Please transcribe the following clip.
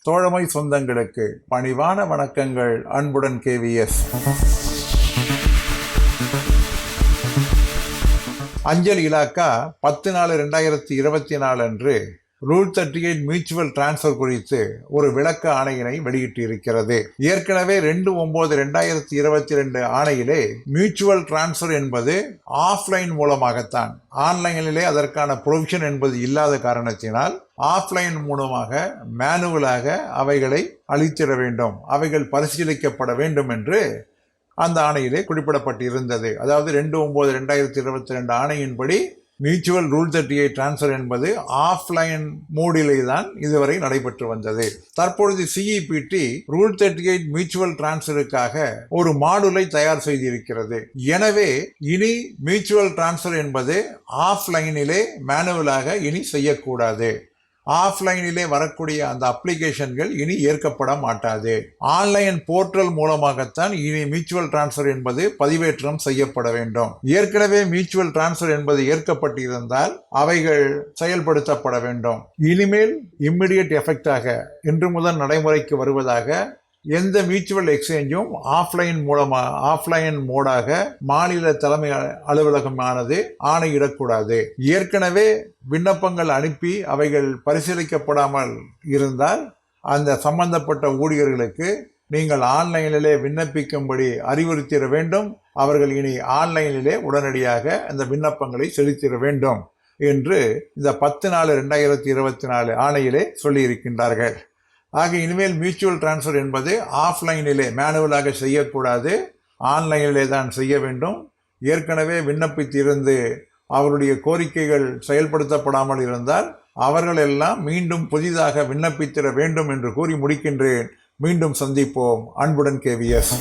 தோழமை சொந்தங்களுக்கு பணிவான வணக்கங்கள். அன்புடன் கேவிஎஸ். அஞ்சல் இலாக்கா 10/4/2024 அன்று ரூல் 38 மியூச்சுவல் டிரான்ஸ்ஃபர் குறித்து ஒரு விளக்க ஆணையினை வெளியிட்டிருக்கிறது. ஏற்கனவே 2/9/2022 ஆணையிலே மியூச்சுவல் டிரான்ஸ்ஃபர் என்பது ஆஃப்லைன் மூலமாகத்தான், ஆன்லைனிலே அதற்கான ப்ரொவிஷன் என்பது இல்லாத காரணத்தினால் ஆஃப்லைன் மூலமாக மேனுவலாக அவைகளை அளித்திட வேண்டும், அவைகள் பரிசீலிக்கப்பட வேண்டும் என்று அந்த ஆணையிலே குறிப்பிடப்பட்டிருந்தது. அதாவது 2/9/2022 ஆணையின்படி மியூச்சுவல் ரூல் 38 டிரான்ஸ்ஃபர் என்பது ஆஃப்லைன் மோடிலே தான் இதுவரை நடைபெற்று வந்தது. தற்பொழுது சிஇபிடி ரூல் 38 மியூச்சுவல் டிரான்ஸ்ஃபருக்காக ஒரு மாடுலை தயார் செய்திருக்கிறது. எனவே இனி மியூச்சுவல் டிரான்ஸ்ஃபர் என்பது ஆஃப்லைனிலே மேனுவலாக இனி செய்யக்கூடாது. ஆஃப்லைனிலே வரக்கூடிய அந்த அப்ளிகேஷன்கள் இனி ஏற்கப்பட மாட்டாது. ஆன்லைன் போர்ட்டல் மூலமாகத்தான் இனி மியூச்சுவல் டிரான்ஸ்ஃபர் என்பது பதிவேற்றம் செய்யப்பட வேண்டும். ஏற்கனவே மியூச்சுவல் டிரான்ஸ்ஃபர் என்பது ஏற்கப்பட்டிருந்தால் அவைகள் செயல்படுத்தப்பட வேண்டும். இனிமேல் இம்மிடியட் எஃபெக்டாக இன்று முதல் நடைமுறைக்கு வருவதாக எந்த மியூச்சுவல் எக்ஸ்சேஞ்சும் ஆஃப்லைன் மோடாக மாநில தலைமை அலுவலகமானது ஆணையிடக்கூடாது. ஏற்கனவே விண்ணப்பங்கள் அனுப்பி அவைகள் பரிசீலிக்கப்படாமல் இருந்தால் அந்த சம்பந்தப்பட்ட ஊழியர்களுக்கு நீங்கள் ஆன்லைனிலே விண்ணப்பிக்கும்படி அறிவுறுத்திட வேண்டும். அவர்கள் இனி ஆன்லைனிலே உடனடியாக அந்த விண்ணப்பங்களை செலுத்திட வேண்டும் என்று இந்த 10/4/2024 ஆணையிலே சொல்லியிருக்கின்றார்கள். ஆக இனிமேல் மியூச்சுவல் டிரான்ஸ்ஃபர் என்பது ஆஃப்லைனிலே மேனுவலாக செய்யக்கூடாது, ஆன்லைனிலே தான் செய்ய வேண்டும். ஏற்கனவே விண்ணப்பித்திருந்து அவருடைய கோரிக்கைகள் செயல்படுத்தப்படாமல் இருந்தால் அவர்கள் எல்லாம் மீண்டும் புதிதாக விண்ணப்பித்திட வேண்டும் என்று கூறி முடிக்கின்றேன். மீண்டும் சந்திப்போம். அன்புடன் கேவிஎஸ்.